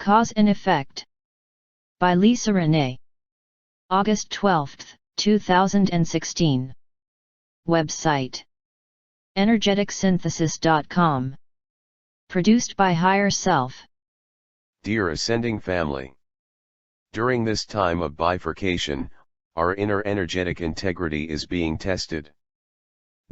Cause and Effect. By Lisa Renee. August 12, 2016. Website: energeticsynthesis.com. Produced by Higher Self. Dear Ascending Family, during this time of bifurcation, our inner energetic integrity is being tested.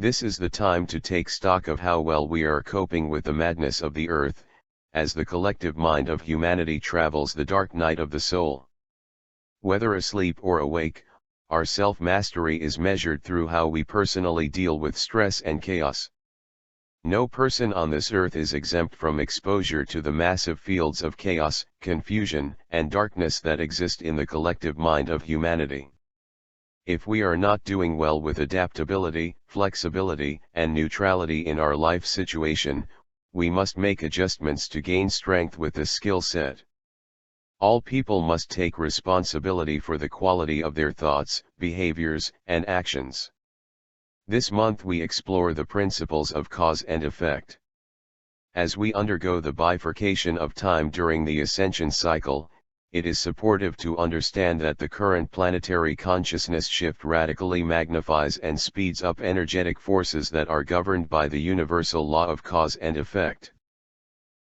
This is the time to take stock of how well we are coping with the madness of the earth, as the collective mind of humanity travels the dark night of the soul. Whether asleep or awake, our self-mastery is measured through how we personally deal with stress and chaos. No person on this earth is exempt from exposure to the massive fields of chaos, confusion, and darkness that exist in the collective mind of humanity. If we are not doing well with adaptability, flexibility, and neutrality in our life situation, we must make adjustments to gain strength with this skill set. All people must take responsibility for the quality of their thoughts, behaviors, and actions. This month we explore the principles of cause and effect. As we undergo the bifurcation of time during the ascension cycle, it is supportive to understand that the current planetary consciousness shift radically magnifies and speeds up energetic forces that are governed by the universal law of cause and effect.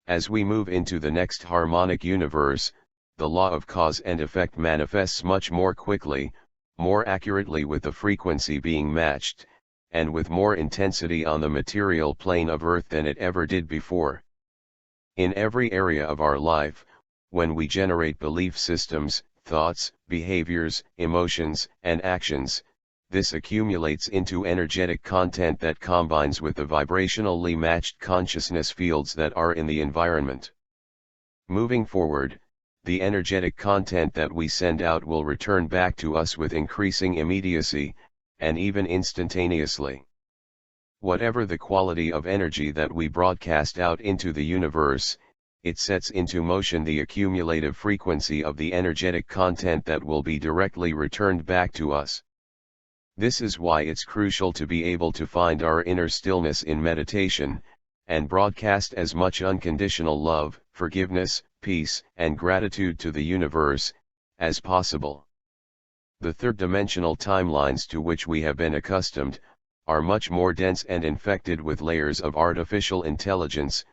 As we move into the next harmonic universe, the law of cause and effect manifests much more quickly, more accurately, with the frequency being matched, and with more intensity on the material plane of Earth than it ever did before. In every area of our life, when we generate belief systems, thoughts, behaviors, emotions, and actions, this accumulates into energetic content that combines with the vibrationally matched consciousness fields that are in the environment. Moving forward, the energetic content that we send out will return back to us with increasing immediacy, and even instantaneously. Whatever the quality of energy that we broadcast out into the universe, it sets into motion the accumulative frequency of the energetic content that will be directly returned back to us. This is why it's crucial to be able to find our inner stillness in meditation, and broadcast as much unconditional love, forgiveness, peace, and gratitude to the universe as possible. The third-dimensional timelines to which we have been accustomed are much more dense and infected with layers of artificial intelligence,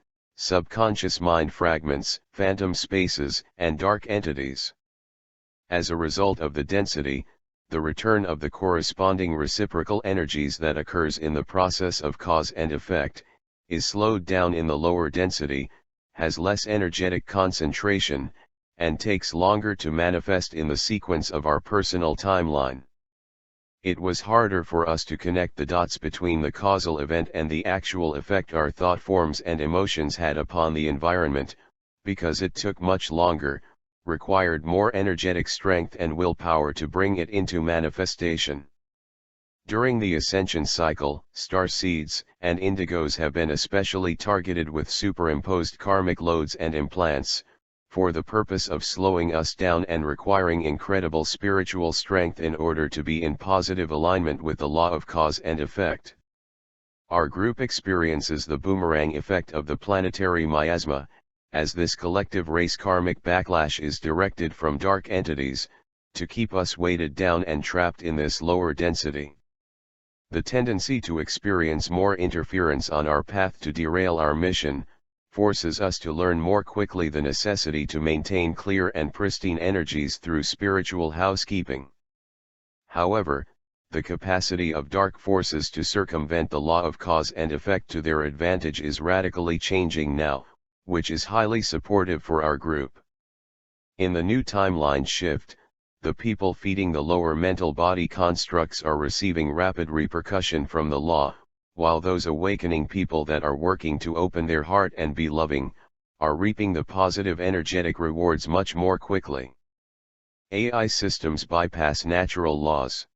subconscious mind fragments, phantom spaces, and dark entities. As a result of the density, the return of the corresponding reciprocal energies that occurs in the process of cause and effect is slowed down in the lower density, has less energetic concentration, and takes longer to manifest in the sequence of our personal timeline. It was harder for us to connect the dots between the causal event and the actual effect our thought forms and emotions had upon the environment, because it took much longer, required more energetic strength and willpower to bring it into manifestation. During the ascension cycle, starseeds and indigos have been especially targeted with superimposed karmic loads and implants, for the purpose of slowing us down and requiring incredible spiritual strength in order to be in positive alignment with the law of cause and effect. Our group experiences the boomerang effect of the planetary miasma, as this collective race karmic backlash is directed from dark entities, to keep us weighted down and trapped in this lower density. The tendency to experience more interference on our path to derail our mission, forces us to learn more quickly the necessity to maintain clear and pristine energies through spiritual housekeeping. However, the capacity of dark forces to circumvent the law of cause and effect to their advantage is radically changing now, which is highly supportive for our group. In the new timeline shift, the people feeding the lower mental body constructs are receiving rapid repercussion from the law, while those awakening people that are working to open their heart and be loving, are reaping the positive energetic rewards much more quickly. AI systems bypass natural laws.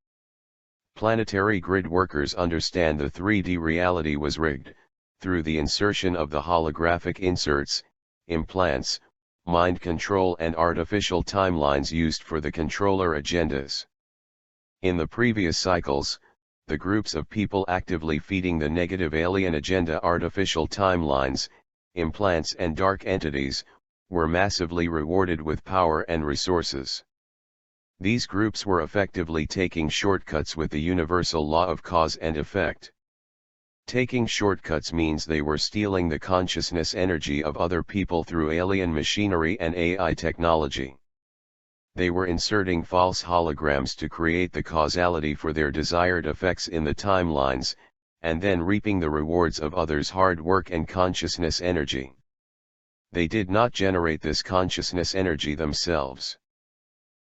Planetary grid workers understand the 3D reality was rigged, through the insertion of the holographic inserts, implants, mind control and artificial timelines used for the controller agendas. In the previous cycles, the groups of people actively feeding the negative alien agenda artificial timelines, implants and dark entities, were massively rewarded with power and resources. These groups were effectively taking shortcuts with the universal law of cause and effect. Taking shortcuts means they were stealing the consciousness energy of other people through alien machinery and AI technology. They were inserting false holograms to create the causality for their desired effects in the timelines, and then reaping the rewards of others' hard work and consciousness energy. They did not generate this consciousness energy themselves.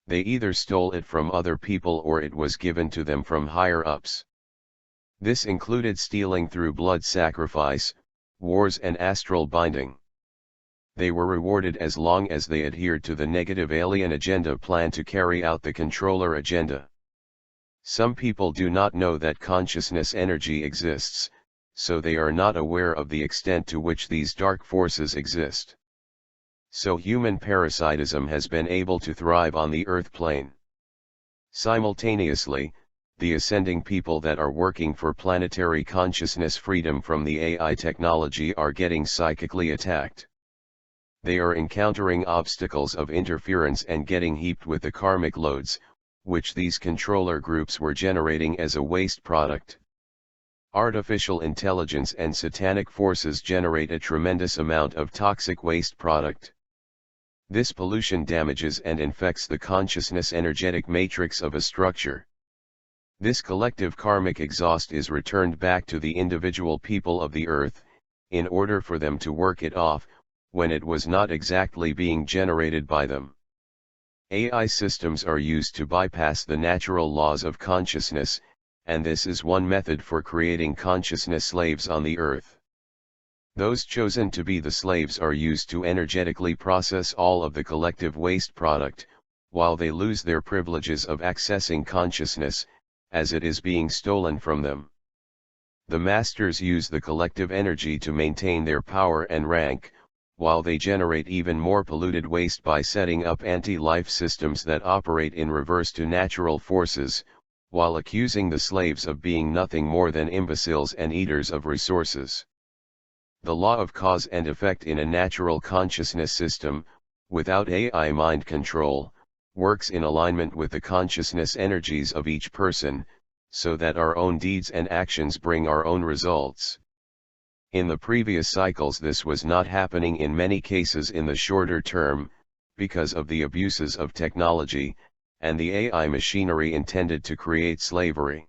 They either stole it from other people or it was given to them from higher-ups. This included stealing through blood sacrifice, wars and astral binding. They were rewarded as long as they adhered to the negative alien agenda plan to carry out the controller agenda. Some people do not know that consciousness energy exists, so they are not aware of the extent to which these dark forces exist. So human parasitism has been able to thrive on the earth plane. Simultaneously, the ascending people that are working for planetary consciousness freedom from the AI technology are getting psychically attacked. They are encountering obstacles of interference and getting heaped with the karmic loads, which these controller groups were generating as a waste product. Artificial intelligence and satanic forces generate a tremendous amount of toxic waste product. This pollution damages and infects the consciousness energetic matrix of a structure. This collective karmic exhaust is returned back to the individual people of the earth, in order for them to work it off, when it was not exactly being generated by them. AI systems are used to bypass the natural laws of consciousness, and this is one method for creating consciousness slaves on the earth. Those chosen to be the slaves are used to energetically process all of the collective waste product, while they lose their privileges of accessing consciousness, as it is being stolen from them. The masters use the collective energy to maintain their power and rank, while they generate even more polluted waste by setting up anti-life systems that operate in reverse to natural forces, while accusing the slaves of being nothing more than imbeciles and eaters of resources. The law of cause and effect in a natural consciousness system, without AI mind control, works in alignment with the consciousness energies of each person, so that our own deeds and actions bring our own results. In the previous cycles this was not happening in many cases in the shorter term, because of the abuses of technology, and the AI machinery intended to create slavery.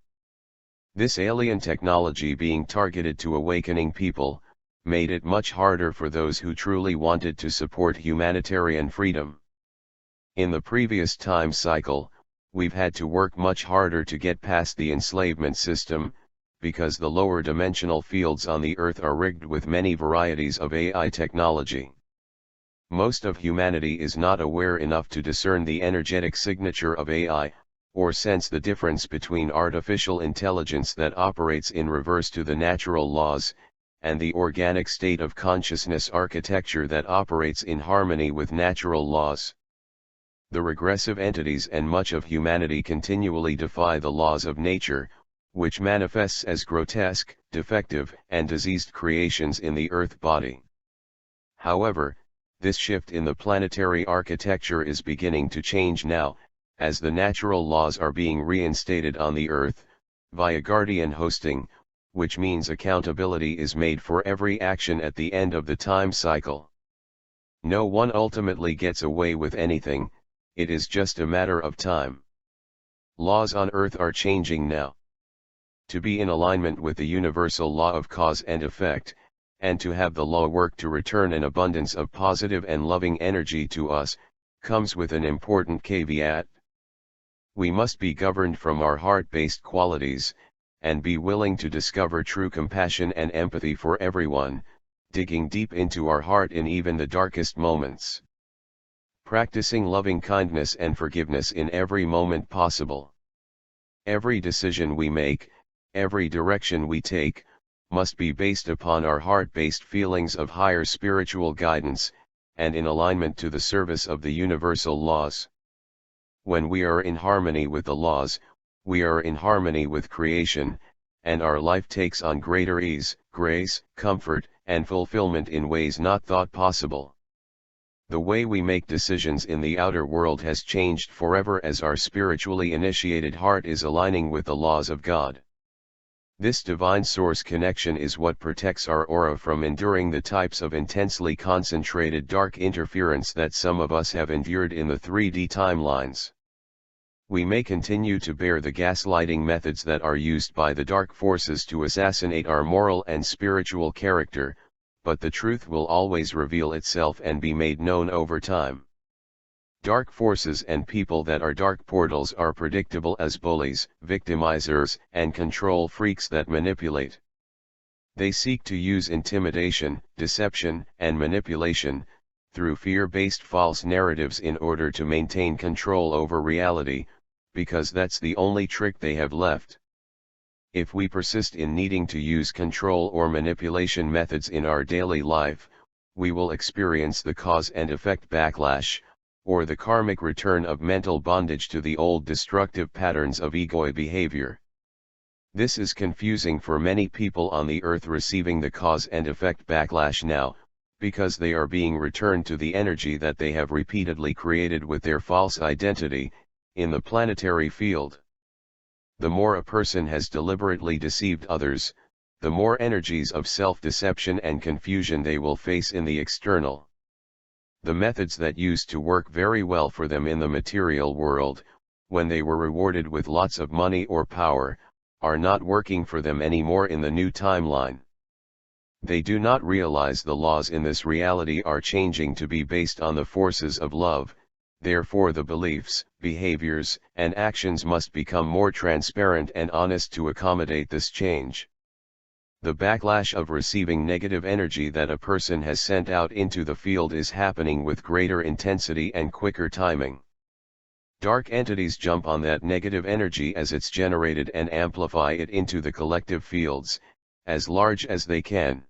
This alien technology being targeted to awakening people, made it much harder for those who truly wanted to support humanitarian freedom. In the previous time cycle, we've had to work much harder to get past the enslavement system, because the lower dimensional fields on the earth are rigged with many varieties of AI technology. Most of humanity is not aware enough to discern the energetic signature of AI, or sense the difference between artificial intelligence that operates in reverse to the natural laws, and the organic state of consciousness architecture that operates in harmony with natural laws. The regressive entities and much of humanity continually defy the laws of nature, which manifests as grotesque, defective, and diseased creations in the earth body. However, this shift in the planetary architecture is beginning to change now, as the natural laws are being reinstated on the earth, via guardian hosting, which means accountability is made for every action at the end of the time cycle. No one ultimately gets away with anything, it is just a matter of time. Laws on earth are changing now. To be in alignment with the universal law of cause and effect, and to have the law work to return an abundance of positive and loving energy to us, comes with an important caveat. We must be governed from our heart-based qualities, and be willing to discover true compassion and empathy for everyone, digging deep into our heart in even the darkest moments. Practicing loving kindness and forgiveness in every moment possible. Every decision we make, every direction we take, must be based upon our heart-based feelings of higher spiritual guidance, and in alignment to the service of the universal laws. When we are in harmony with the laws, we are in harmony with creation, and our life takes on greater ease, grace, comfort, and fulfillment in ways not thought possible. The way we make decisions in the outer world has changed forever as our spiritually initiated heart is aligning with the laws of God. This divine source connection is what protects our aura from enduring the types of intensely concentrated dark interference that some of us have endured in the 3D timelines. We may continue to bear the gaslighting methods that are used by the dark forces to assassinate our moral and spiritual character, but the truth will always reveal itself and be made known over time. Dark forces and people that are dark portals are predictable as bullies, victimizers, and control freaks that manipulate. They seek to use intimidation, deception, and manipulation, through fear-based false narratives in order to maintain control over reality, because that's the only trick they have left. If we persist in needing to use control or manipulation methods in our daily life, we will experience the cause and effect backlash, or the karmic return of mental bondage to the old destructive patterns of egoic behavior. This is confusing for many people on the earth receiving the cause and effect backlash now, because they are being returned to the energy that they have repeatedly created with their false identity, in the planetary field. The more a person has deliberately deceived others, the more energies of self-deception and confusion they will face in the external. The methods that used to work very well for them in the material world, when they were rewarded with lots of money or power, are not working for them anymore in the new timeline. They do not realize the laws in this reality are changing to be based on the forces of love, therefore the beliefs, behaviors, and actions must become more transparent and honest to accommodate this change. The backlash of receiving negative energy that a person has sent out into the field is happening with greater intensity and quicker timing. Dark entities jump on that negative energy as it's generated and amplify it into the collective fields, as large as they can.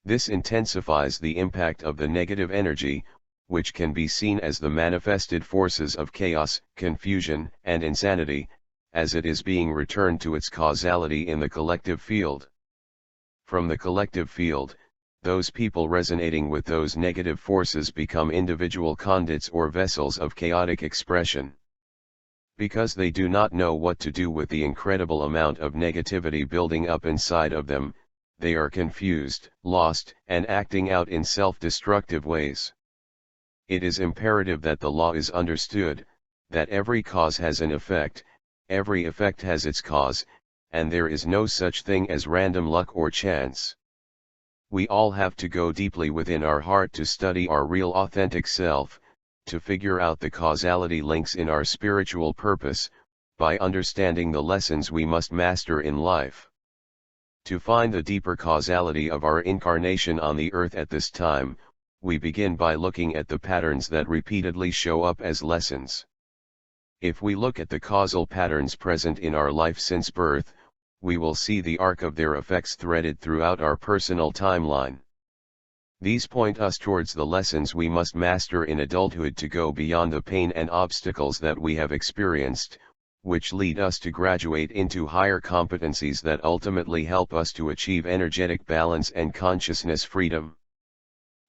This intensifies the impact of the negative energy, which can be seen as the manifested forces of chaos, confusion, and insanity, as it is being returned to its causality in the collective field. From the collective field, those people resonating with those negative forces become individual conduits or vessels of chaotic expression. Because they do not know what to do with the incredible amount of negativity building up inside of them, they are confused, lost, and acting out in self-destructive ways. It is imperative that the law is understood, that every cause has an effect, every effect has its cause, and there is no such thing as random luck or chance. We all have to go deeply within our heart to study our real authentic self, to figure out the causality links in our spiritual purpose, by understanding the lessons we must master in life. To find the deeper causality of our incarnation on the earth at this time, we begin by looking at the patterns that repeatedly show up as lessons. If we look at the causal patterns present in our life since birth, we will see the arc of their effects threaded throughout our personal timeline. These point us towards the lessons we must master in adulthood to go beyond the pain and obstacles that we have experienced, which lead us to graduate into higher competencies that ultimately help us to achieve energetic balance and consciousness freedom.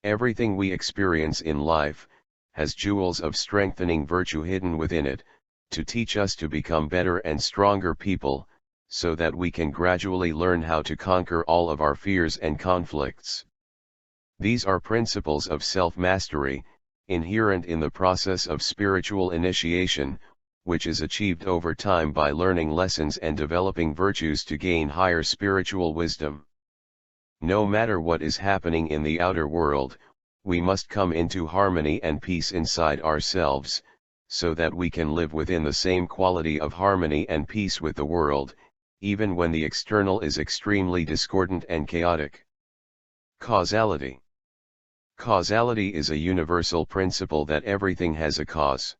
Everything we experience in life has jewels of strengthening virtue hidden within it, to teach us to become better and stronger people, so that we can gradually learn how to conquer all of our fears and conflicts. These are principles of self-mastery, inherent in the process of spiritual initiation, which is achieved over time by learning lessons and developing virtues to gain higher spiritual wisdom. No matter what is happening in the outer world, we must come into harmony and peace inside ourselves, so that we can live within the same quality of harmony and peace with the world, even when the external is extremely discordant and chaotic. Causality. Causality is a universal principle that everything has a cause.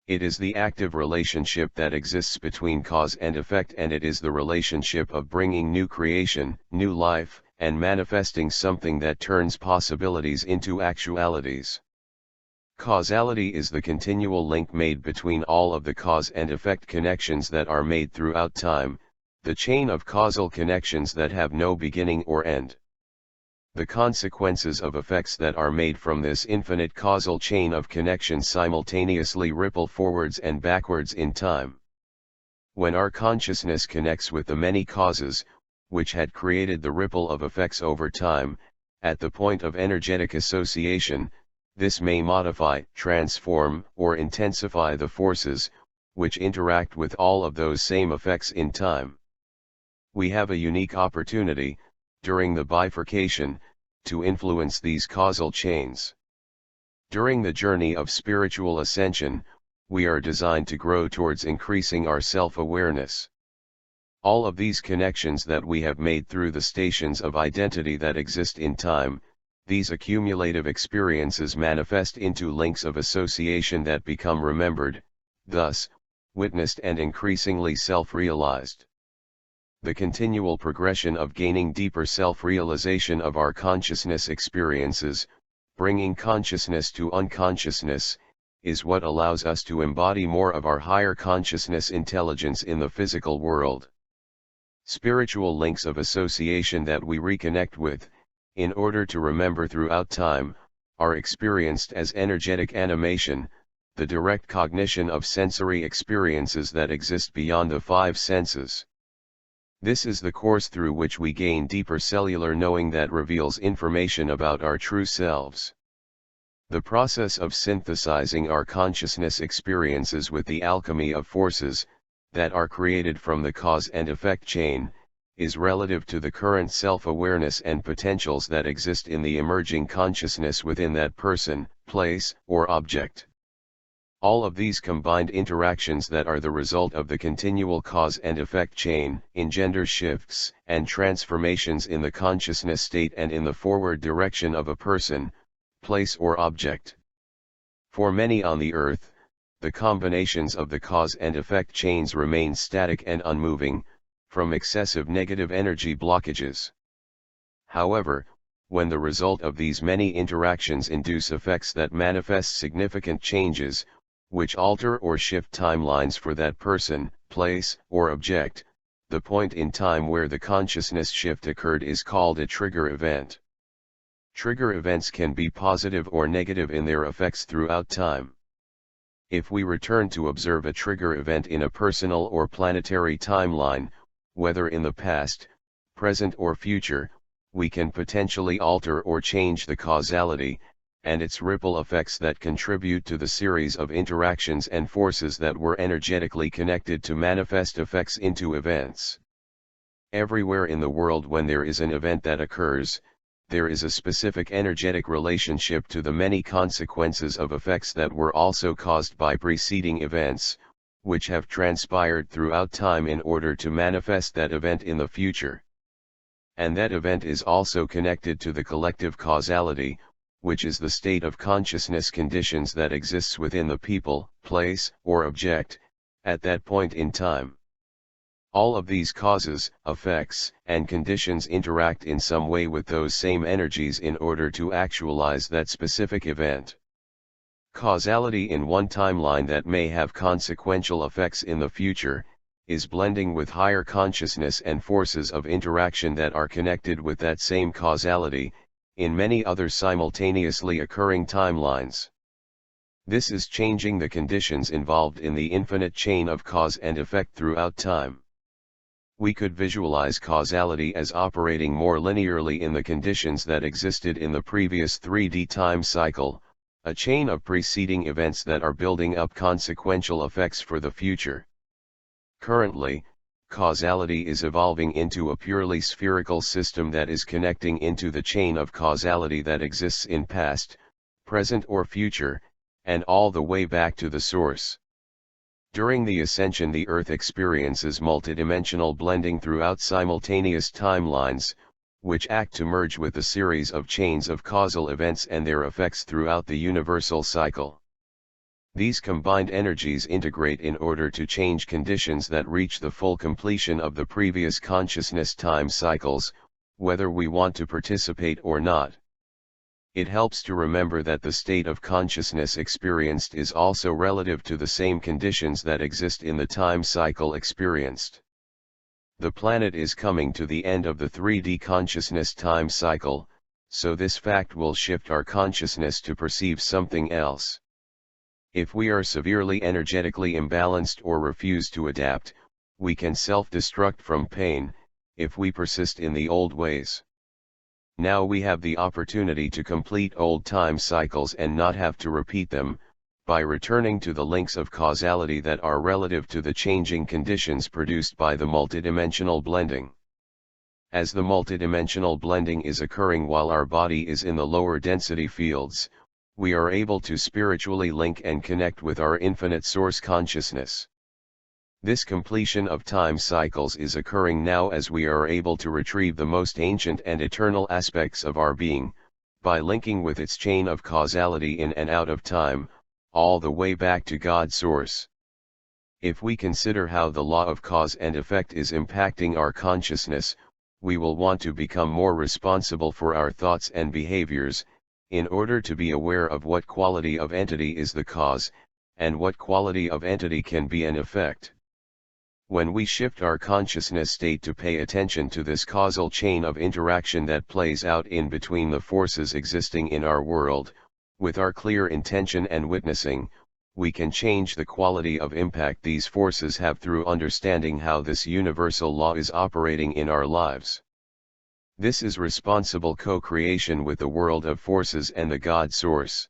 It is the active relationship that exists between cause and effect, and it is the relationship of bringing new creation, new life, and manifesting something that turns possibilities into actualities. Causality is the continual link made between all of the cause and effect connections that are made throughout time, the chain of causal connections that have no beginning or end. The consequences of effects that are made from this infinite causal chain of connections simultaneously ripple forwards and backwards in time. When our consciousness connects with the many causes, which had created the ripple of effects over time, at the point of energetic association, this may modify, transform, or intensify the forces, which interact with all of those same effects in time. We have a unique opportunity, during the bifurcation, to influence these causal chains. During the journey of spiritual ascension, we are designed to grow towards increasing our self-awareness. All of these connections that we have made through the stations of identity that exist in time, these accumulative experiences manifest into links of association that become remembered, thus, witnessed and increasingly self-realized. The continual progression of gaining deeper self-realization of our consciousness experiences, bringing consciousness to unconsciousness, is what allows us to embody more of our higher consciousness intelligence in the physical world. Spiritual links of association that we reconnect with, in order to remember throughout time, are experienced as energetic animation, the direct cognition of sensory experiences that exist beyond the five senses. This is the course through which we gain deeper cellular knowing that reveals information about our true selves. The process of synthesizing our consciousness experiences with the alchemy of forces, that are created from the cause and effect chain, is relative to the current self-awareness and potentials that exist in the emerging consciousness within that person, place, or object. All of these combined interactions that are the result of the continual cause and effect chain, engender shifts and transformations in the consciousness state and in the forward direction of a person, place or object. For many on the earth, the combinations of the cause and effect chains remain static and unmoving, from excessive negative energy blockages. However, when the result of these many interactions induce effects that manifest significant changes, which alter or shift timelines for that person, place, or object, the point in time where the consciousness shift occurred is called a trigger event. Trigger events can be positive or negative in their effects throughout time. If we return to observe a trigger event in a personal or planetary timeline, whether in the past, present or future, we can potentially alter or change the causality, and its ripple effects that contribute to the series of interactions and forces that were energetically connected to manifest effects into events. Everywhere in the world when there is an event that occurs, there is a specific energetic relationship to the many consequences of effects that were also caused by preceding events, which have transpired throughout time in order to manifest that event in the future. And that event is also connected to the collective causality, which is the state of consciousness conditions that exists within the people, place, or object, at that point in time. All of these causes, effects, and conditions interact in some way with those same energies in order to actualize that specific event. Causality in one timeline that may have consequential effects in the future, is blending with higher consciousness and forces of interaction that are connected with that same causality, in many other simultaneously occurring timelines. This is changing the conditions involved in the infinite chain of cause and effect throughout time. We could visualize causality as operating more linearly in the conditions that existed in the previous 3D time cycle, a chain of preceding events that are building up consequential effects for the future. Currently, causality is evolving into a purely spherical system that is connecting into the chain of causality that exists in past, present or future, and all the way back to the source. During the ascension, the Earth experiences multidimensional blending throughout simultaneous timelines, which act to merge with the series of chains of causal events and their effects throughout the universal cycle. These combined energies integrate in order to change conditions that reach the full completion of the previous consciousness time cycles, whether we want to participate or not. It helps to remember that the state of consciousness experienced is also relative to the same conditions that exist in the time cycle experienced. The planet is coming to the end of the 3D consciousness time cycle, so this fact will shift our consciousness to perceive something else. If we are severely energetically imbalanced or refuse to adapt, we can self-destruct from pain, if we persist in the old ways. Now we have the opportunity to complete old time cycles and not have to repeat them, by returning to the links of causality that are relative to the changing conditions produced by the multidimensional blending. As the multidimensional blending is occurring while our body is in the lower density fields, we are able to spiritually link and connect with our infinite source consciousness. This completion of time cycles is occurring now as we are able to retrieve the most ancient and eternal aspects of our being, by linking with its chain of causality in and out of time, all the way back to God's source. If we consider how the law of cause and effect is impacting our consciousness, we will want to become more responsible for our thoughts and behaviors, in order to be aware of what quality of entity is the cause, and what quality of entity can be an effect. When we shift our consciousness state to pay attention to this causal chain of interaction that plays out in between the forces existing in our world, with our clear intention and witnessing, we can change the quality of impact these forces have through understanding how this universal law is operating in our lives. This is responsible co-creation with the world of forces and the God source.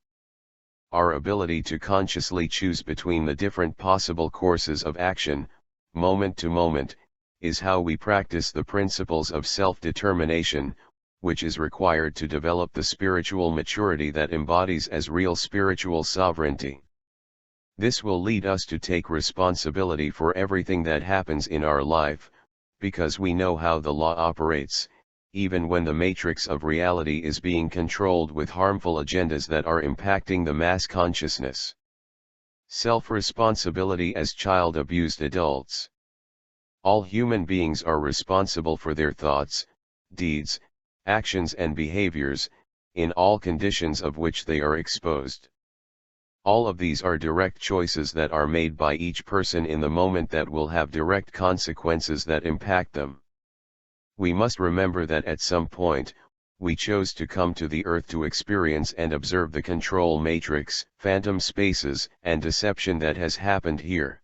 Our ability to consciously choose between the different possible courses of action, moment to moment, is how we practice the principles of self-determination, which is required to develop the spiritual maturity that embodies as real spiritual sovereignty. This will lead us to take responsibility for everything that happens in our life, because we know how the law operates, even when the matrix of reality is being controlled with harmful agendas that are impacting the mass consciousness. Self-responsibility as child-abused adults. All human beings are responsible for their thoughts, deeds, actions and behaviors, in all conditions of which they are exposed. All of these are direct choices that are made by each person in the moment that will have direct consequences that impact them. We must remember that at some point, we chose to come to the earth to experience and observe the control matrix, phantom spaces, and deception that has happened here.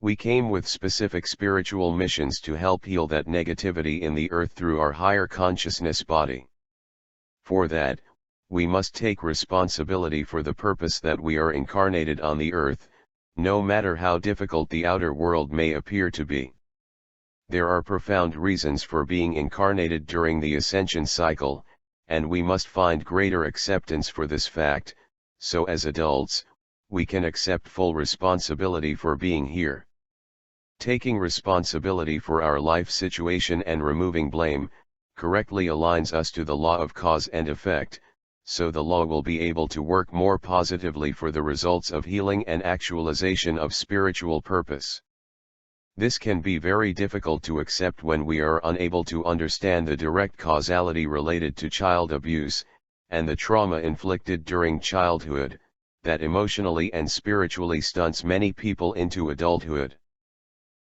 We came with specific spiritual missions to help heal that negativity in the earth through our higher consciousness body. For that, we must take responsibility for the purpose that we are incarnated on the earth, no matter how difficult the outer world may appear to be. There are profound reasons for being incarnated during the ascension cycle, and we must find greater acceptance for this fact, so as adults, we can accept full responsibility for being here. Taking responsibility for our life situation and removing blame, correctly aligns us to the law of cause and effect, so the law will be able to work more positively for the results of healing and actualization of spiritual purpose. This can be very difficult to accept when we are unable to understand the direct causality related to child abuse, and the trauma inflicted during childhood, that emotionally and spiritually stunts many people into adulthood.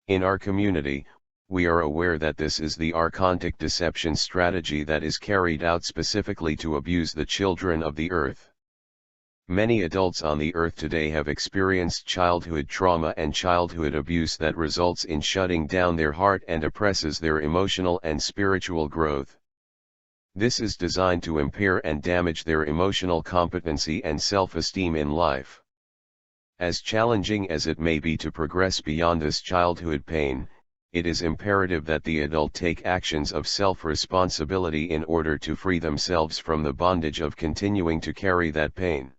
In our community, we are aware that this is the archontic deception strategy that is carried out specifically to abuse the children of the earth. Many adults on the earth today have experienced childhood trauma and childhood abuse that results in shutting down their heart and oppresses their emotional and spiritual growth. This is designed to impair and damage their emotional competency and self-esteem in life. As challenging as it may be to progress beyond this childhood pain, it is imperative that the adult take actions of self-responsibility in order to free themselves from the bondage of continuing to carry that pain.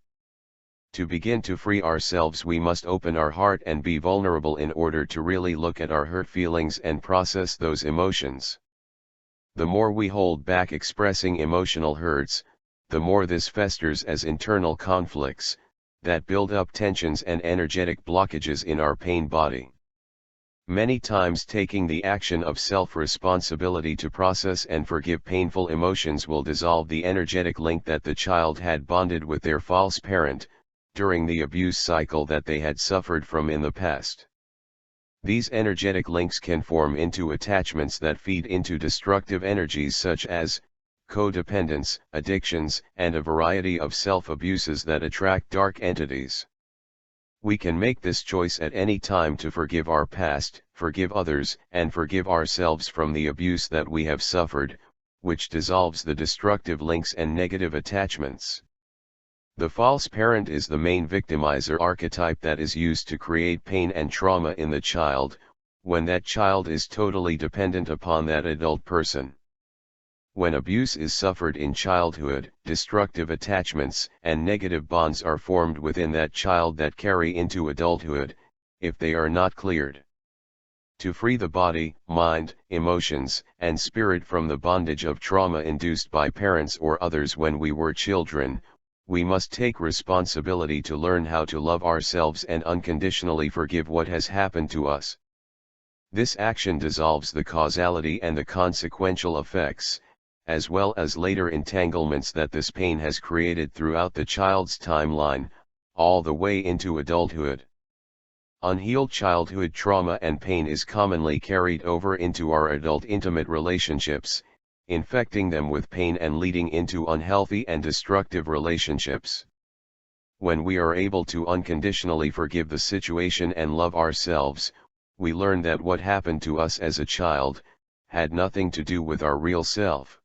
To begin to free ourselves, we must open our heart and be vulnerable in order to really look at our hurt feelings and process those emotions. The more we hold back expressing emotional hurts, the more this festers as internal conflicts, that build up tensions and energetic blockages in our pain body. Many times taking the action of self-responsibility to process and forgive painful emotions will dissolve the energetic link that the child had bonded with their false parent, during the abuse cycle that they had suffered from in the past. These energetic links can form into attachments that feed into destructive energies such as codependence, addictions, and a variety of self-abuses that attract dark entities. We can make this choice at any time to forgive our past, forgive others, and forgive ourselves from the abuse that we have suffered, which dissolves the destructive links and negative attachments. The false parent is the main victimizer archetype that is used to create pain and trauma in the child, when that child is totally dependent upon that adult person. When abuse is suffered in childhood, destructive attachments and negative bonds are formed within that child that carry into adulthood, if they are not cleared. To free the body, mind, emotions, and spirit from the bondage of trauma induced by parents or others when we were children, we must take responsibility to learn how to love ourselves and unconditionally forgive what has happened to us. This action dissolves the causality and the consequential effects, as well as later entanglements that this pain has created throughout the child's timeline, all the way into adulthood. Unhealed childhood trauma and pain is commonly carried over into our adult intimate relationships, infecting them with pain and leading into unhealthy and destructive relationships. When we are able to unconditionally forgive the situation and love ourselves, we learn that what happened to us as a child had nothing to do with our real self.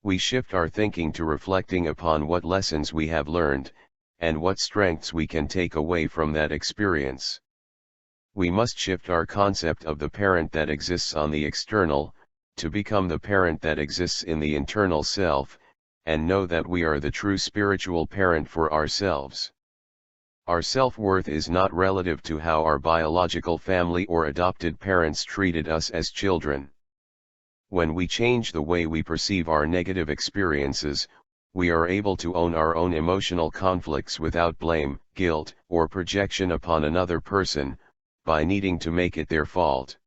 We shift our thinking to reflecting upon what lessons we have learned, and what strengths we can take away from that experience. We must shift our concept of the parent that exists on the external, to become the parent that exists in the internal self, and know that we are the true spiritual parent for ourselves. Our self-worth is not relative to how our biological family or adopted parents treated us as children. When we change the way we perceive our negative experiences, we are able to own our own emotional conflicts without blame, guilt, or projection upon another person, by needing to make it their fault.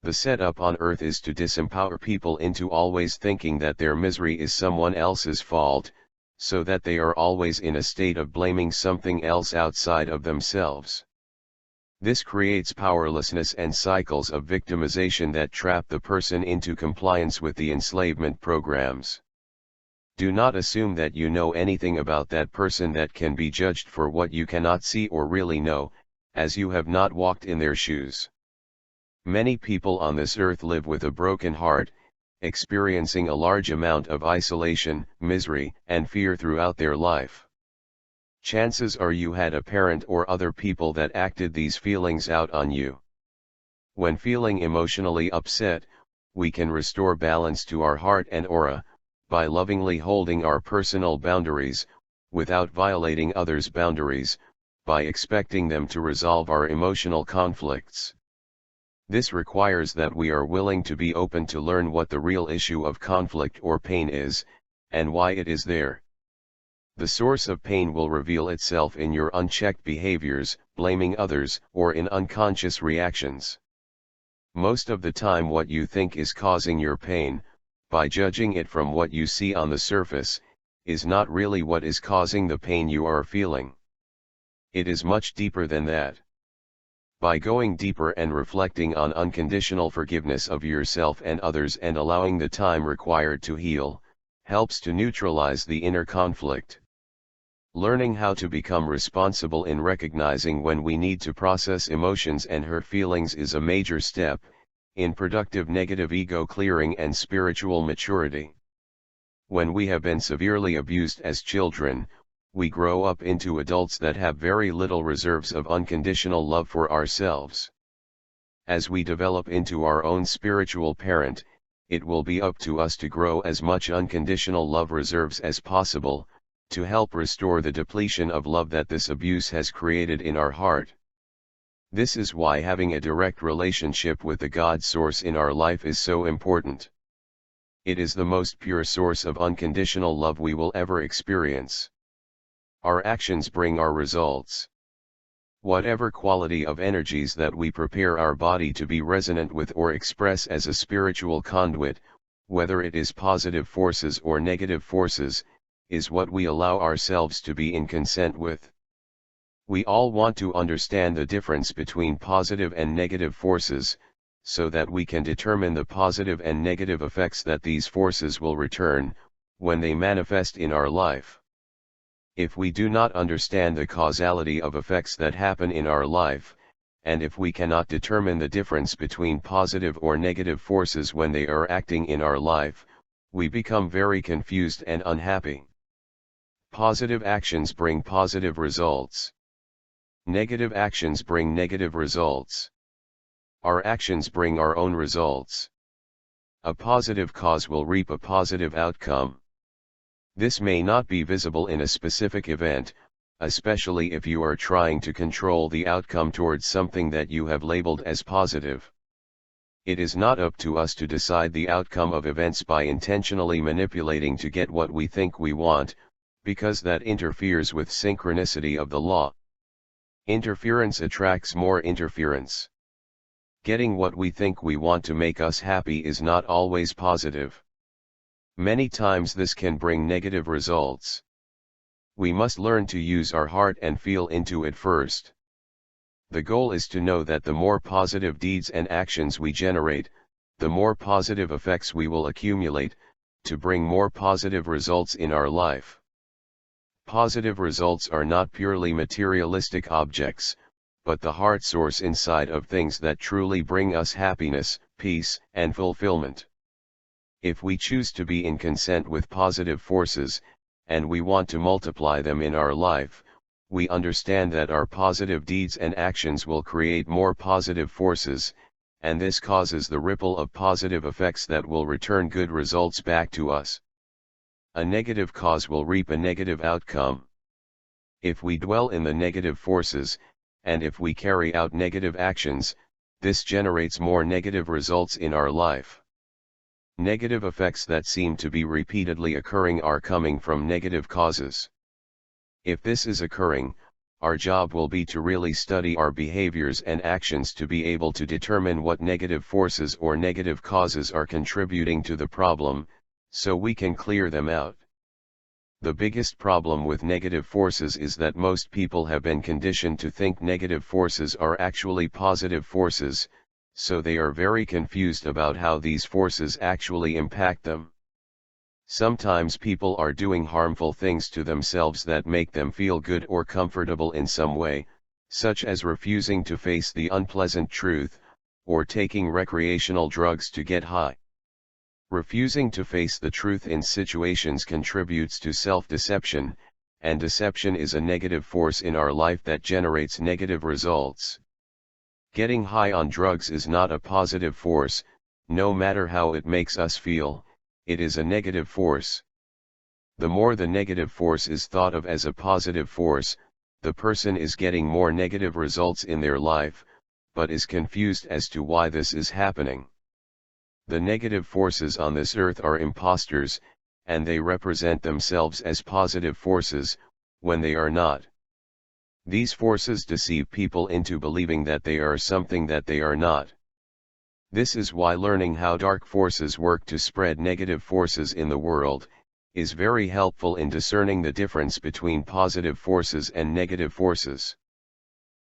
The setup on earth is to disempower people into always thinking that their misery is someone else's fault, so that they are always in a state of blaming something else outside of themselves. This creates powerlessness and cycles of victimization that trap the person into compliance with the enslavement programs. Do not assume that you know anything about that person that can be judged for what you cannot see or really know, as you have not walked in their shoes. Many people on this earth live with a broken heart, experiencing a large amount of isolation, misery, and fear throughout their life. Chances are you had a parent or other people that acted these feelings out on you. When feeling emotionally upset, we can restore balance to our heart and aura, by lovingly holding our personal boundaries, without violating others' boundaries, by expecting them to resolve our emotional conflicts. This requires that we are willing to be open to learn what the real issue of conflict or pain is, and why it is there. The source of pain will reveal itself in your unchecked behaviors, blaming others, or in unconscious reactions. Most of the time what you think is causing your pain, by judging it from what you see on the surface, is not really what is causing the pain you are feeling. It is much deeper than that. By going deeper and reflecting on unconditional forgiveness of yourself and others and allowing the time required to heal, helps to neutralize the inner conflict. Learning how to become responsible in recognizing when we need to process emotions and hurt feelings is a major step in productive negative ego clearing and spiritual maturity. When we have been severely abused as children, we grow up into adults that have very little reserves of unconditional love for ourselves. As we develop into our own spiritual parent, it will be up to us to grow as much unconditional love reserves as possible, to help restore the depletion of love that this abuse has created in our heart. This is why having a direct relationship with the God source in our life is so important. It is the most pure source of unconditional love we will ever experience. Our actions bring our results. Whatever quality of energies that we prepare our body to be resonant with or express as a spiritual conduit, whether it is positive forces or negative forces, is what we allow ourselves to be in consent with. We all want to understand the difference between positive and negative forces, so that we can determine the positive and negative effects that these forces will return, when they manifest in our life. If we do not understand the causality of effects that happen in our life, and if we cannot determine the difference between positive or negative forces when they are acting in our life, we become very confused and unhappy. Positive actions bring positive results. Negative actions bring negative results. Our actions bring our own results. A positive cause will reap a positive outcome. This may not be visible in a specific event, especially if you are trying to control the outcome towards something that you have labeled as positive. It is not up to us to decide the outcome of events by intentionally manipulating to get what we think we want, because that interferes with synchronicity of the law. Interference attracts more interference. Getting what we think we want to make us happy is not always positive. Many times this can bring negative results. We must learn to use our heart and feel into it first. The goal is to know that the more positive deeds and actions we generate, the more positive effects we will accumulate, to bring more positive results in our life. Positive results are not purely materialistic objects, but the heart source inside of things that truly bring us happiness, peace, and fulfillment. If we choose to be in consent with positive forces, and we want to multiply them in our life, we understand that our positive deeds and actions will create more positive forces, and this causes the ripple of positive effects that will return good results back to us. A negative cause will reap a negative outcome. If we dwell in the negative forces, and if we carry out negative actions, this generates more negative results in our life. Negative effects that seem to be repeatedly occurring are coming from negative causes. If this is occurring, our job will be to really study our behaviors and actions to be able to determine what negative forces or negative causes are contributing to the problem, so we can clear them out. The biggest problem with negative forces is that most people have been conditioned to think negative forces are actually positive forces, so they are very confused about how these forces actually impact them. Sometimes people are doing harmful things to themselves that make them feel good or comfortable in some way, such as refusing to face the unpleasant truth, or taking recreational drugs to get high. Refusing to face the truth in situations contributes to self-deception, and deception is a negative force in our life that generates negative results. Getting high on drugs is not a positive force, no matter how it makes us feel. It is a negative force. The more the negative force is thought of as a positive force, the person is getting more negative results in their life, but is confused as to why this is happening. The negative forces on this earth are imposters, and they represent themselves as positive forces, when they are not. These forces deceive people into believing that they are something that they are not. This is why learning how dark forces work to spread negative forces in the world, is very helpful in discerning the difference between positive forces and negative forces.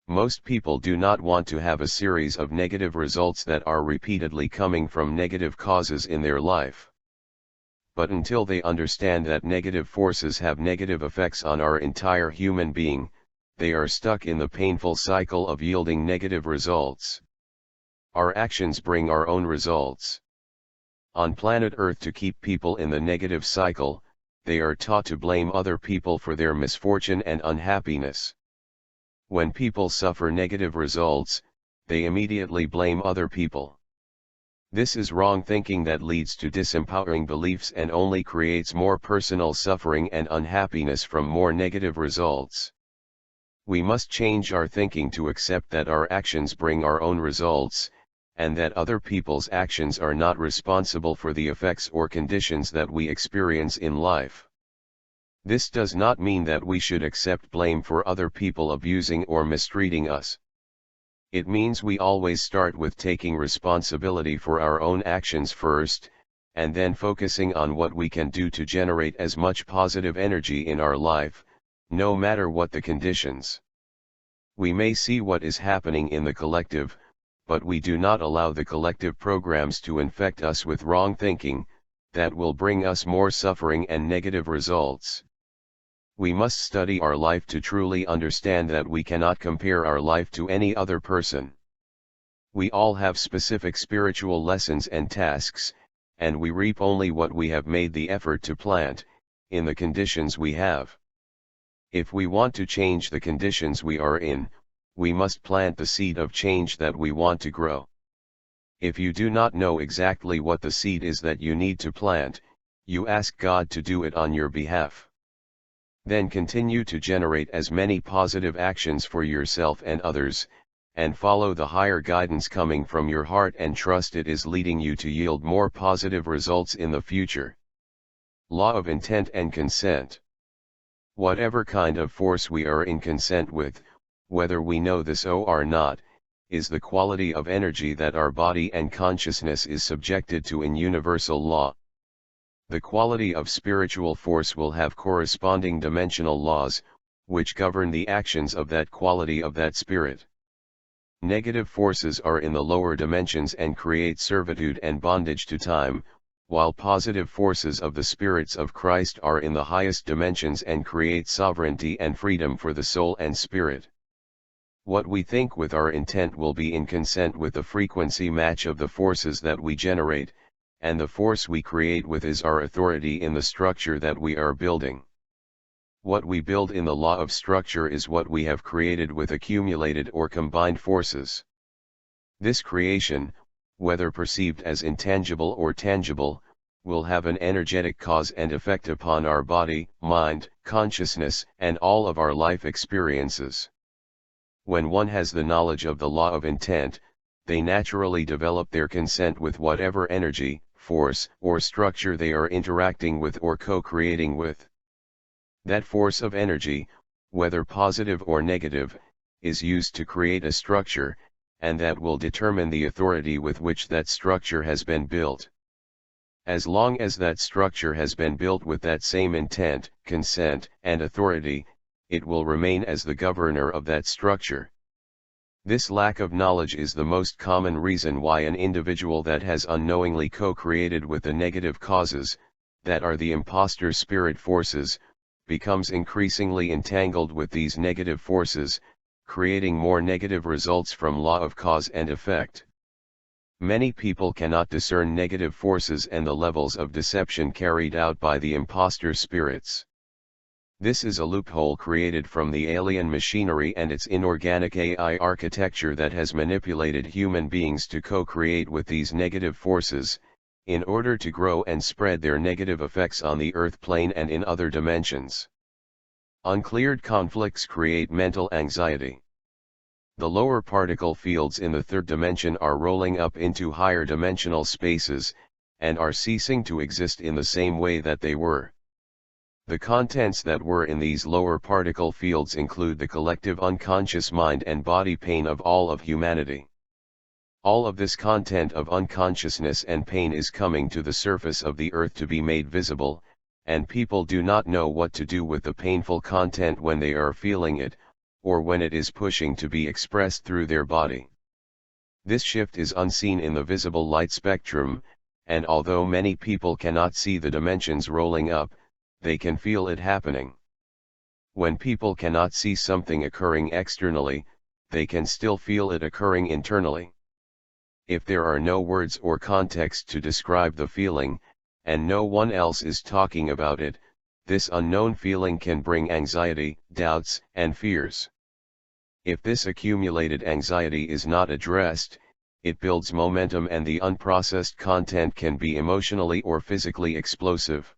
Most people do not want to have a series of negative results that are repeatedly coming from negative causes in their life. But until they understand that negative forces have negative effects on our entire human being, they are stuck in the painful cycle of yielding negative results. Our actions bring our own results. On planet Earth, to keep people in the negative cycle, they are taught to blame other people for their misfortune and unhappiness. When people suffer negative results, they immediately blame other people. This is wrong thinking that leads to disempowering beliefs and only creates more personal suffering and unhappiness from more negative results. We must change our thinking to accept that our actions bring our own results, and that other people's actions are not responsible for the effects or conditions that we experience in life. This does not mean that we should accept blame for other people abusing or mistreating us. It means we always start with taking responsibility for our own actions first, and then focusing on what we can do to generate as much positive energy in our life, no matter what the conditions. We may see what is happening in the collective, but we do not allow the collective programs to infect us with wrong thinking, that will bring us more suffering and negative results. We must study our life to truly understand that we cannot compare our life to any other person. We all have specific spiritual lessons and tasks, and we reap only what we have made the effort to plant, in the conditions we have. If we want to change the conditions we are in, we must plant the seed of change that we want to grow. If you do not know exactly what the seed is that you need to plant, you ask God to do it on your behalf. Then continue to generate as many positive actions for yourself and others, and follow the higher guidance coming from your heart and trust it is leading you to yield more positive results in the future. Law of intent and consent. Whatever kind of force we are in consent with, whether we know this or not, is the quality of energy that our body and consciousness is subjected to in universal law. The quality of spiritual force will have corresponding dimensional laws, which govern the actions of that quality of that spirit. Negative forces are in the lower dimensions and create servitude and bondage to time, while positive forces of the spirits of Christ are in the highest dimensions and create sovereignty and freedom for the soul and spirit. What we think with our intent will be in consent with the frequency match of the forces that we generate, and the force we create with is our authority in the structure that we are building. What we build in the law of structure is what we have created with accumulated or combined forces. This creation, whether perceived as intangible or tangible, will have an energetic cause and effect upon our body, mind, consciousness, and all of our life experiences. When one has the knowledge of the law of intent, they naturally develop their consent with whatever energy, force, or structure they are interacting with or co-creating with. That force of energy, whether positive or negative, is used to create a structure, and that will determine the authority with which that structure has been built. As long as that structure has been built with that same intent, consent, and authority, it will remain as the governor of that structure. This lack of knowledge is the most common reason why an individual that has unknowingly co-created with the negative causes, that are the imposter spirit forces, becomes increasingly entangled with these negative forces, creating more negative results from law of cause and effect. Many people cannot discern negative forces and the levels of deception carried out by the imposter spirits. This is a loophole created from the alien machinery and its inorganic AI architecture that has manipulated human beings to co-create with these negative forces, in order to grow and spread their negative effects on the earth plane and in other dimensions. Uncleared conflicts create mental anxiety. The lower particle fields in the third dimension are rolling up into higher dimensional spaces, and are ceasing to exist in the same way that they were. The contents that were in these lower particle fields include the collective unconscious mind and body pain of all of humanity. All of this content of unconsciousness and pain is coming to the surface of the earth to be made visible, and people do not know what to do with the painful content when they are feeling it, or when it is pushing to be expressed through their body. This shift is unseen in the visible light spectrum, and although many people cannot see the dimensions rolling up, they can feel it happening. When people cannot see something occurring externally, they can still feel it occurring internally. If there are no words or context to describe the feeling, and no one else is talking about it, this unknown feeling can bring anxiety, doubts, and fears. If this accumulated anxiety is not addressed, it builds momentum and the unprocessed content can be emotionally or physically explosive.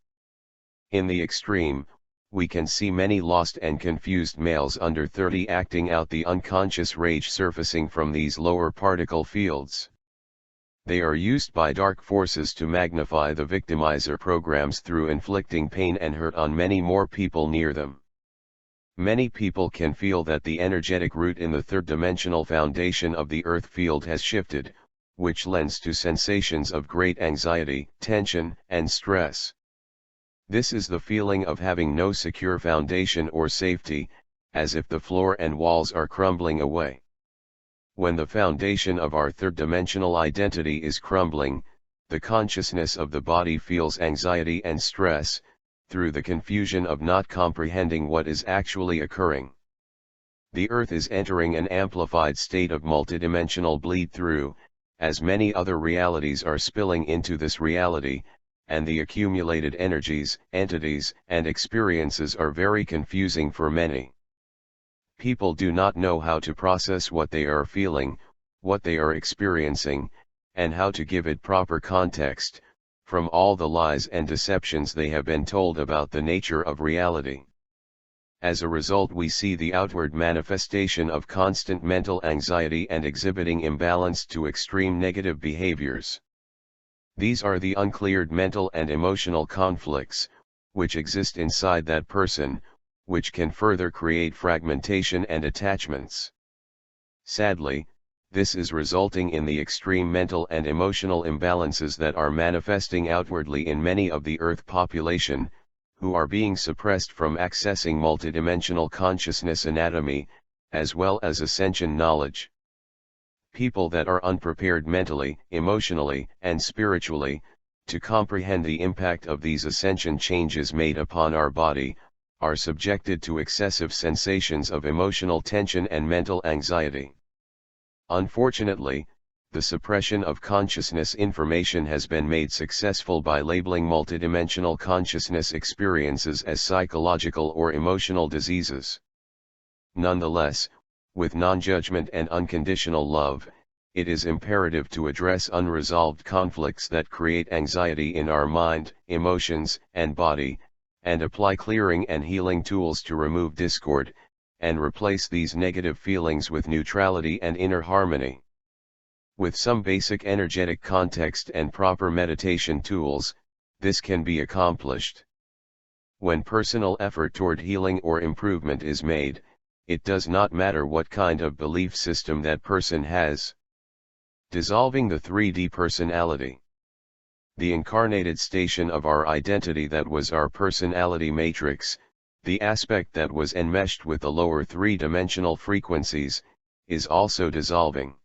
In the extreme, we can see many lost and confused males under 30 acting out the unconscious rage surfacing from these lower particle fields. They are used by dark forces to magnify the victimizer programs through inflicting pain and hurt on many more people near them. Many people can feel that the energetic root in the third-dimensional foundation of the earth field has shifted, which lends to sensations of great anxiety, tension, and stress. This is the feeling of having no secure foundation or safety, as if the floor and walls are crumbling away. When the foundation of our third-dimensional identity is crumbling, the consciousness of the body feels anxiety and stress, through the confusion of not comprehending what is actually occurring. The Earth is entering an amplified state of multidimensional bleed-through, as many other realities are spilling into this reality, and the accumulated energies, entities, and experiences are very confusing for many. People do not know how to process what they are feeling, what they are experiencing, and how to give it proper context, from all the lies and deceptions they have been told about the nature of reality. As a result, we see the outward manifestation of constant mental anxiety and exhibiting imbalanced to extreme negative behaviors. These are the uncleared mental and emotional conflicts, which exist inside that person, which can further create fragmentation and attachments. Sadly, this is resulting in the extreme mental and emotional imbalances that are manifesting outwardly in many of the Earth population, who are being suppressed from accessing multidimensional consciousness anatomy, as well as ascension knowledge. People that are unprepared mentally, emotionally, and spiritually, to comprehend the impact of these ascension changes made upon our body, are subjected to excessive sensations of emotional tension and mental anxiety. Unfortunately, the suppression of consciousness information has been made successful by labeling multidimensional consciousness experiences as psychological or emotional diseases. Nonetheless, with non-judgment and unconditional love, it is imperative to address unresolved conflicts that create anxiety in our mind, emotions, and body, and apply clearing and healing tools to remove discord, and replace these negative feelings with neutrality and inner harmony. With some basic energetic context and proper meditation tools, this can be accomplished. When personal effort toward healing or improvement is made, it does not matter what kind of belief system that person has. Dissolving the 3D personality. The incarnated station of our identity that was our personality matrix, the aspect that was enmeshed with the lower three-dimensional frequencies, is also dissolving.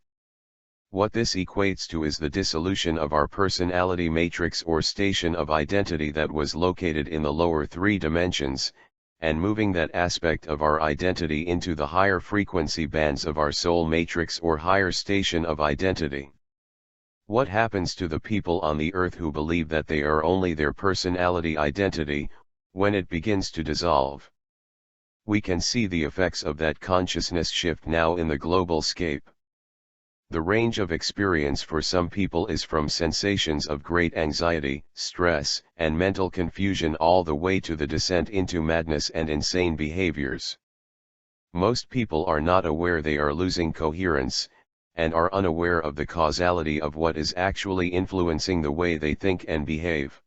What this equates to is the dissolution of our personality matrix or station of identity that was located in the lower three dimensions, and moving that aspect of our identity into the higher frequency bands of our soul matrix or higher station of identity. What happens to the people on the earth who believe that they are only their personality identity, when it begins to dissolve? We can see the effects of that consciousness shift now in the global scape. The range of experience for some people is from sensations of great anxiety, stress, and mental confusion all the way to the descent into madness and insane behaviors. Most people are not aware they are losing coherence, and are unaware of the causality of what is actually influencing the way they think and behave.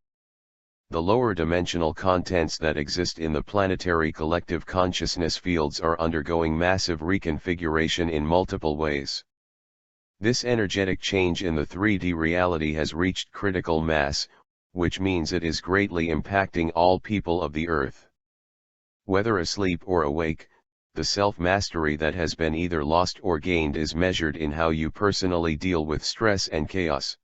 The lower dimensional contents that exist in the planetary collective consciousness fields are undergoing massive reconfiguration in multiple ways. This energetic change in the 3D reality has reached critical mass, which means it is greatly impacting all people of the earth. Whether asleep or awake, the self-mastery that has been either lost or gained is measured in how you personally deal with stress and chaos.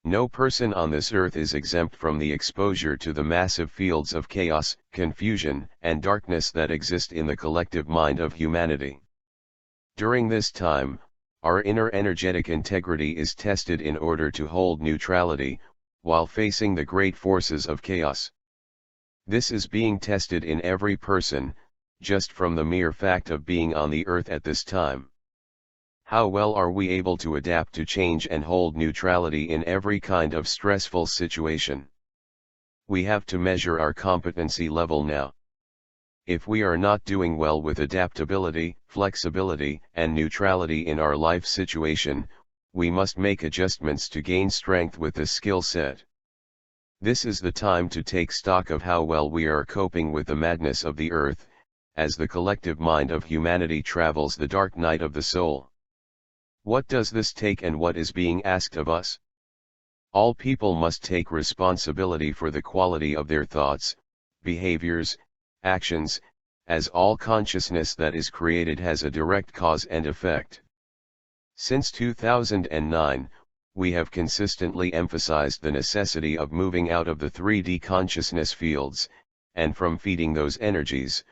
No person on this earth is exempt from the exposure to the massive fields of chaos, confusion, and darkness that exist in the collective mind of humanity. During this time, our inner energetic integrity is tested in order to hold neutrality, while facing the great forces of chaos. This is being tested in every person, just from the mere fact of being on the earth at this time. How well are we able to adapt to change and hold neutrality in every kind of stressful situation? We have to measure our competency level now. If we are not doing well with adaptability, flexibility, and neutrality in our life situation, we must make adjustments to gain strength with this skill set. This is the time to take stock of how well we are coping with the madness of the earth, as the collective mind of humanity travels the dark night of the soul. What does this take and what is being asked of us? All people must take responsibility for the quality of their thoughts, behaviors, actions, as all consciousness that is created has a direct cause and effect. Since 2009, we have consistently emphasized the necessity of moving out of the 3D consciousness fields, and from feeding those energies,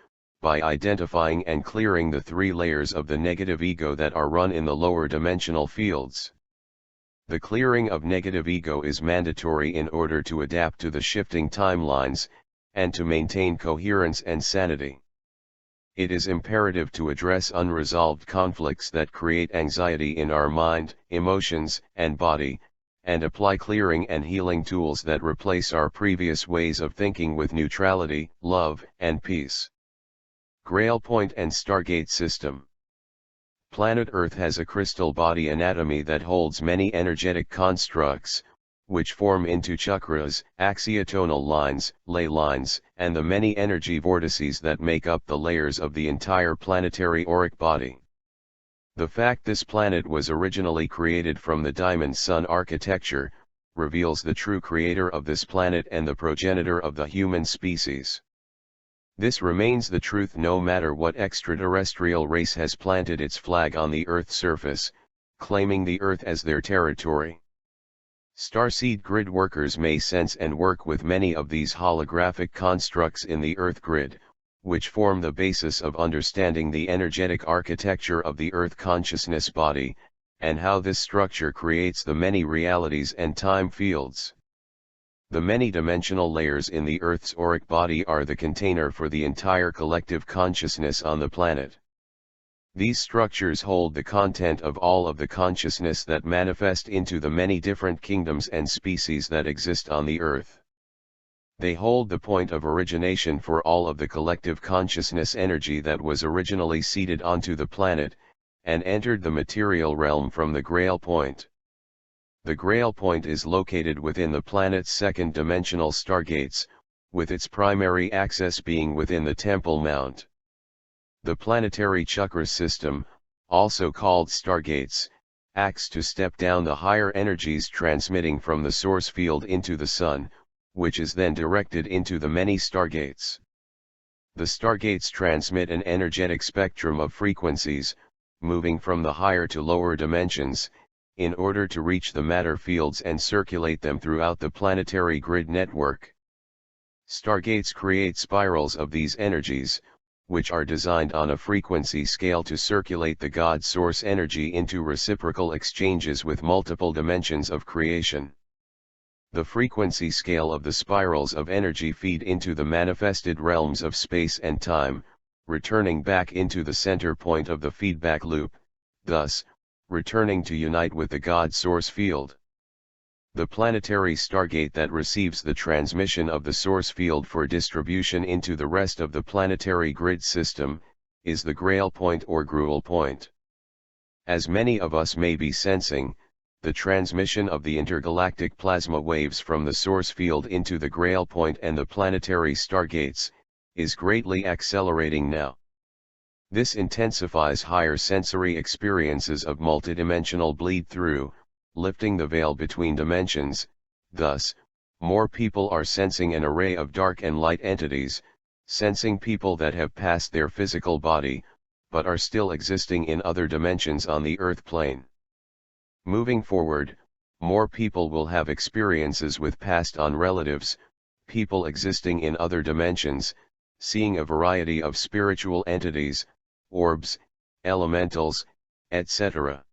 by identifying and clearing the 3 layers of the negative ego that are run in the lower dimensional fields. The clearing of negative ego is mandatory in order to adapt to the shifting timelines, and to maintain coherence and sanity. It is imperative to address unresolved conflicts that create anxiety in our mind, emotions, and body, and apply clearing and healing tools that replace our previous ways of thinking with neutrality, love, and peace. Grail Point and Stargate System. Planet Earth has a crystal body anatomy that holds many energetic constructs, which form into chakras, axiotonal lines, ley lines, and the many energy vortices that make up the layers of the entire planetary auric body. The fact this planet was originally created from the diamond sun architecture, reveals the true creator of this planet and the progenitor of the human species. This remains the truth no matter what extraterrestrial race has planted its flag on the Earth's surface, claiming the Earth as their territory. Starseed grid workers may sense and work with many of these holographic constructs in the Earth grid, which form the basis of understanding the energetic architecture of the Earth consciousness body, and how this structure creates the many realities and time fields. The many-dimensional layers in the Earth's auric body are the container for the entire collective consciousness on the planet. These structures hold the content of all of the consciousness that manifest into the many different kingdoms and species that exist on the Earth. They hold the point of origination for all of the collective consciousness energy that was originally seeded onto the planet, and entered the material realm from the Grail Point. The Grail Point is located within the planet's second-dimensional stargates, with its primary access being within the Temple Mount. The planetary chakra system, also called stargates, acts to step down the higher energies transmitting from the source field into the sun, which is then directed into the many stargates. The stargates transmit an energetic spectrum of frequencies, moving from the higher to lower dimensions, in order to reach the matter fields and circulate them throughout the planetary grid network. Stargates create spirals of these energies, which are designed on a frequency scale to circulate the God source energy into reciprocal exchanges with multiple dimensions of creation. The frequency scale of the spirals of energy feed into the manifested realms of space and time, returning back into the center point of the feedback loop, thus, returning to unite with the God source field. The planetary stargate that receives the transmission of the source field for distribution into the rest of the planetary grid system, is the Grail Point or Gruel Point. As many of us may be sensing, the transmission of the intergalactic plasma waves from the source field into the Grail Point and the planetary stargates, is greatly accelerating now. This intensifies higher sensory experiences of multidimensional bleed-through, lifting the veil between dimensions. Thus, more people are sensing an array of dark and light entities, sensing people that have passed their physical body, but are still existing in other dimensions on the Earth plane. Moving forward, more people will have experiences with passed-on relatives, people existing in other dimensions, seeing a variety of spiritual entities, orbs, elementals, etc.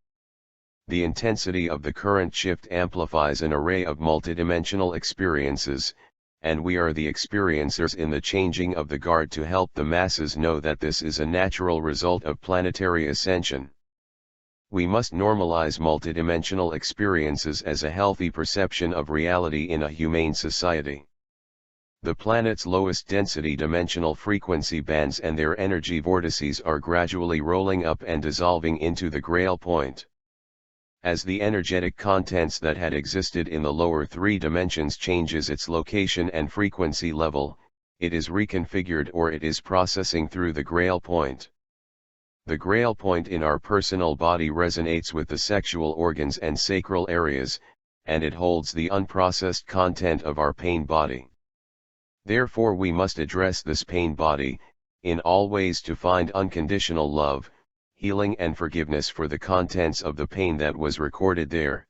The intensity of the current shift amplifies an array of multidimensional experiences, and we are the experiencers in the changing of the guard to help the masses know that this is a natural result of planetary ascension. We must normalize multidimensional experiences as a healthy perception of reality in a humane society. The planet's lowest density dimensional frequency bands and their energy vortices are gradually rolling up and dissolving into the Grail Point. As the energetic contents that had existed in the lower 3 dimensions changes its location and frequency level, it is reconfigured or it is processing through the Grail Point. The Grail Point in our personal body resonates with the sexual organs and sacral areas, and it holds the unprocessed content of our pain body. Therefore we must address this pain body, in all ways to find unconditional love, healing and forgiveness for the contents of the pain that was recorded there.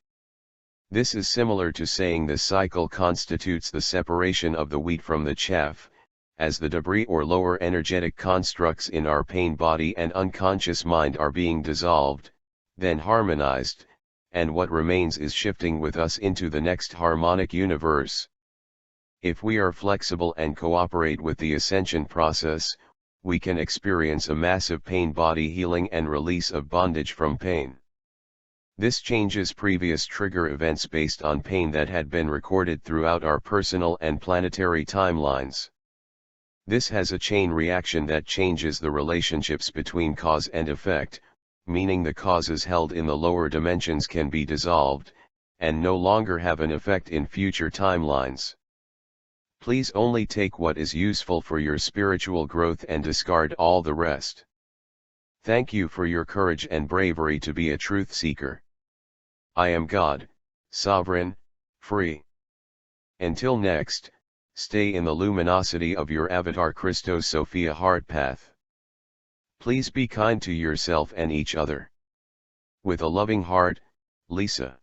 This is similar to saying the cycle constitutes the separation of the wheat from the chaff, as the debris or lower energetic constructs in our pain body and unconscious mind are being dissolved, then harmonized, and what remains is shifting with us into the next harmonic universe. If we are flexible and cooperate with the ascension process, we can experience a massive pain body healing and release of bondage from pain. This changes previous trigger events based on pain that had been recorded throughout our personal and planetary timelines. This has a chain reaction that changes the relationships between cause and effect, meaning the causes held in the lower dimensions can be dissolved, and no longer have an effect in future timelines. Please only take what is useful for your spiritual growth and discard all the rest. Thank you for your courage and bravery to be a truth seeker. I am God, sovereign, free. Until next, stay in the luminosity of your avatar Christos Sophia heart path. Please be kind to yourself and each other. With a loving heart, Lisa.